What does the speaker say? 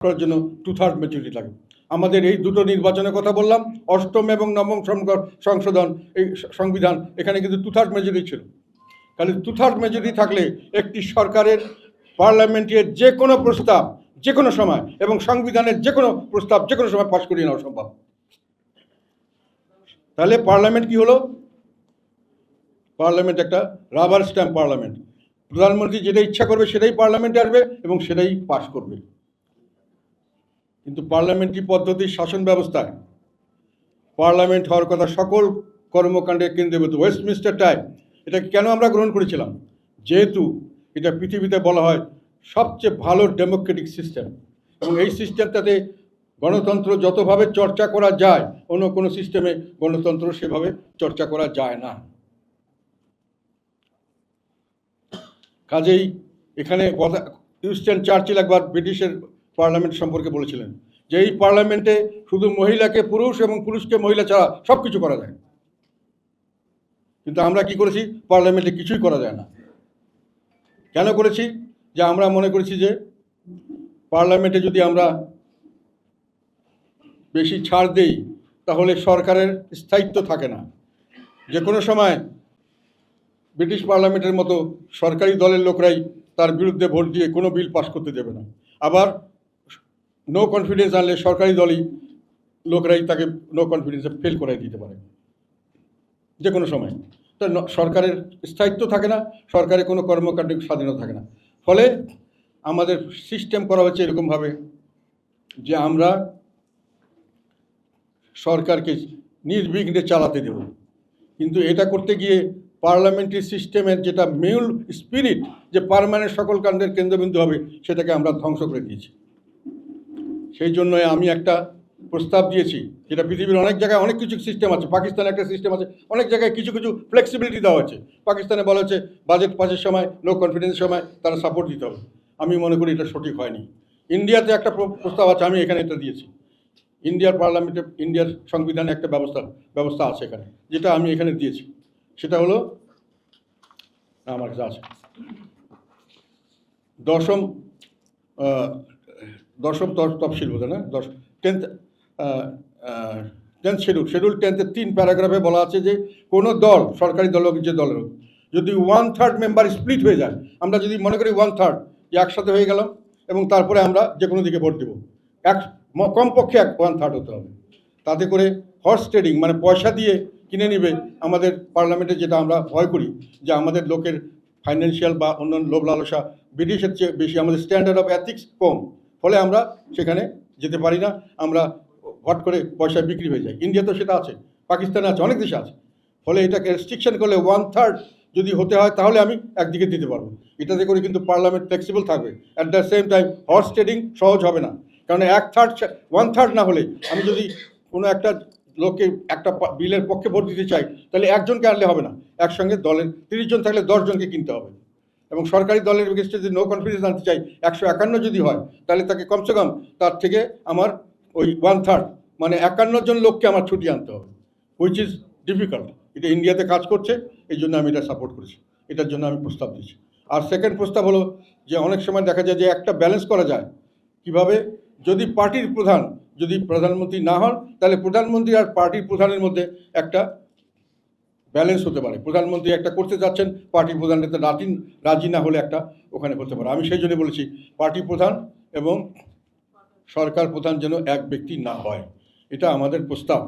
করার জন্য 2/3 মেজরিটি লাগে। আমাদের এই দুটো নির্বাচনের কথা বললাম, অষ্টম এবং নবম সংশোধন এই সংবিধান, এখানে কিন্তু 2/3 মেজরিটি ছিল। তাহলে 2/3 মেজরিটি থাকলে একটি সরকারের পার্লামেন্টের যে কোনো প্রস্তাব যে কোনো সময় এবং সংবিধানের যে কোনো প্রস্তাব যে কোনো সময় পাশ করিয়ে নেওয়া সম্ভব। তাহলে পার্লামেন্ট কি হলো? পার্লামেন্ট একটা রাবার স্ট্যাম্প পার্লামেন্ট। প্রধানমন্ত্রী যেটা ইচ্ছা করবে সেটাই পার্লামেন্টে আসবে এবং সেটাই পাশ করবে। কিন্তু পার্লামেন্টারি পদ্ধতির শাসন ব্যবস্থায় পার্লামেন্ট হওয়ার কথা সকল কর্মকাণ্ডের কেন্দ্রীভূত ওয়েস্টমিনিস্টার টাইপ, এটাকে কেন আমরা গ্রহণ করেছিলাম? যেহেতু এটা পৃথিবীতে বলা হয় সবচেয়ে ভালো ডেমোক্রেটিক সিস্টেম, এবং এই সিস্টেমটাতে গণতন্ত্র যতভাবে চর্চা করা যায় অন্য কোনো সিস্টেমে গণতন্ত্র সেভাবে চর্চা করা যায় না। কাজেই এখানে উইনস্টন চার্চিল একবার ব্রিটিশের পার্লামেন্ট সম্পর্কে বলেছিলেন যে এই পার্লামেন্টে শুধু মহিলাকে পুরুষ এবং পুরুষকে মহিলা ছাড়া সব কিছু করা যায়। কিন্তু আমরা কি করেছি? পার্লামেন্টে কিছুই করা যায় না। কেন করেছি? যে আমরা মনে করেছি যে পার্লামেন্টে যদি আমরা বেশি ছাড় দেই তাহলে সরকারের স্থায়িত্ব থাকে না। যে কোনো সময় ব্রিটিশ পার্লামেন্টের মতো সরকারি দলের লোকরাই তার বিরুদ্ধে ভোট দিয়ে কোনো বিল পাস করতে দেবে না। আবার নো কনফিডেন্স আনলে সরকারি দলই লোকরাই তাকে নো কনফিডেন্সে ফেল করাই দিতে পারে যে কোনো সময়। তো সরকারের স্থায়িত্ব থাকে না, সরকারের কোনো কর্মকাণ্ডের স্বাধীনতা থাকে না। ফলে আমাদের সিস্টেম করা হচ্ছে এরকমভাবে যে আমরা সরকারকে নির্বিঘ্নে চালাতে দেব, কিন্তু এটা করতে গিয়ে পার্লামেন্টারি সিস্টেমের যেটা মূল স্পিরিট, যে পার্মানেন্ট সকল কাণ্ডের কেন্দ্রবিন্দু হবে, সেটাকে আমরা ধ্বংস করে দিয়েছি। সেই জন্য আমি একটা প্রস্তাব দিয়েছি, যেটা পৃথিবীর অনেক জায়গায় অনেক কিছু সিস্টেম আছে। পাকিস্তানে একটা সিস্টেম আছে, অনেক জায়গায় কিছু কিছু ফ্লেক্সিবিলিটি দেওয়া হচ্ছে। পাকিস্তানে বলা হচ্ছে বাজেট পাসের সময়, নো কনফিডেন্সের সময় তারা সাপোর্ট দিতে হবে। আমি মনে করি এটা সঠিক হয়নি। ইন্ডিয়াতে একটা প্রস্তাব আছে, আমি এখানে এটা দিয়েছি। ইন্ডিয়ার পার্লামেন্টে, ইন্ডিয়ার সংবিধানে একটা ব্যবস্থা আছে এখানে, যেটা আমি এখানে দিয়েছি। সেটা হলো আমার কাছে আছে দশম তফসিল বোধ হয় না, 10th শিডিউল 10-এর 3 প্যারাগ্রাফে বলা আছে যে কোনো দল, সরকারি দল হোক যে দলের হোক, যদি 1/3 মেম্বার স্প্লিট হয়ে যায়, আমরা যদি মনে করি 1/3 যে একসাথে হয়ে গেলাম এবং তারপরে আমরা যে কোনো দিকে ভোট দেবো, কমপক্ষে 1/3 হতে হবে। তাতে করে হর্স ট্রেডিং, মানে পয়সা দিয়ে কিনে নেবে আমাদের পার্লামেন্টে, যেটা আমরা ভয় করি যে আমাদের লোকের ফাইন্যান্সিয়াল বা অন্যান্য লোভ লালসা ব্রিটিশের চেয়ে বেশি, আমাদের স্ট্যান্ডার্ড অফ এথিক্স কম, ফলে আমরা সেখানে যেতে পারি না, আমরা হট করে পয়সা বিক্রি হয়ে যায়। ইন্ডিয়াতেও সেটা আছে, পাকিস্তানে আছে, অনেক দেশে আছে। ফলে এটাকে রেস্ট্রিকশন করলে 1/3 যদি হতে হয় তাহলে আমি একদিকে দিতে পারবো। এটাতে করে কিন্তু পার্লামেন্ট ফ্লেক্সিবল থাকবে। At the same time horse trading সহজ হবে না, কারণ 1/3 না হলে আমি যদি কোনো একটা লোককে একটা বিলের পক্ষে ভোট দিতে চাই, তাহলে একজনকে আনলে হবে না, একসঙ্গে দলের 30 জন থাকলে 10 জনকে কিনতে হবে। এবং সরকারি দলের এগেইনস্টে যদি নো কনফিডেন্স আনতে চাই 151 যদি হয়, তাহলে তাকে কমসে কম তার থেকে আমার ওই 1/3 মানে 51 জন লোককে আমার ছুটিয়ে আনতে হবে, হুইচ ইজ ডিফিকাল্ট। এটা ইন্ডিয়াতে কাজ করছে, এই জন্য আমি এটা সাপোর্ট করেছি, এটার জন্য আমি প্রস্তাব দিচ্ছি। আর সেকেন্ড প্রস্তাব হলো যে অনেক সময় দেখা যায় যে একটা ব্যালেন্স করা যায় কিভাবে, যদি পার্টির প্রধান যদি প্রধানমন্ত্রী না হন, তাহলে প্রধানমন্ত্রী আর পার্টির প্রধানের মধ্যে একটা ব্যালেন্স হতে পারে। প্রধানমন্ত্রী একটা করতে যাচ্ছেন, পার্টি প্রধান নেতা রাজি না হলে একটা ওখানে হতে পারে। আমি সেই জন্য বলেছি পার্টি প্রধান এবং সরকার প্রধান যেন এক ব্যক্তি না হয়, এটা আমাদের প্রস্তাব।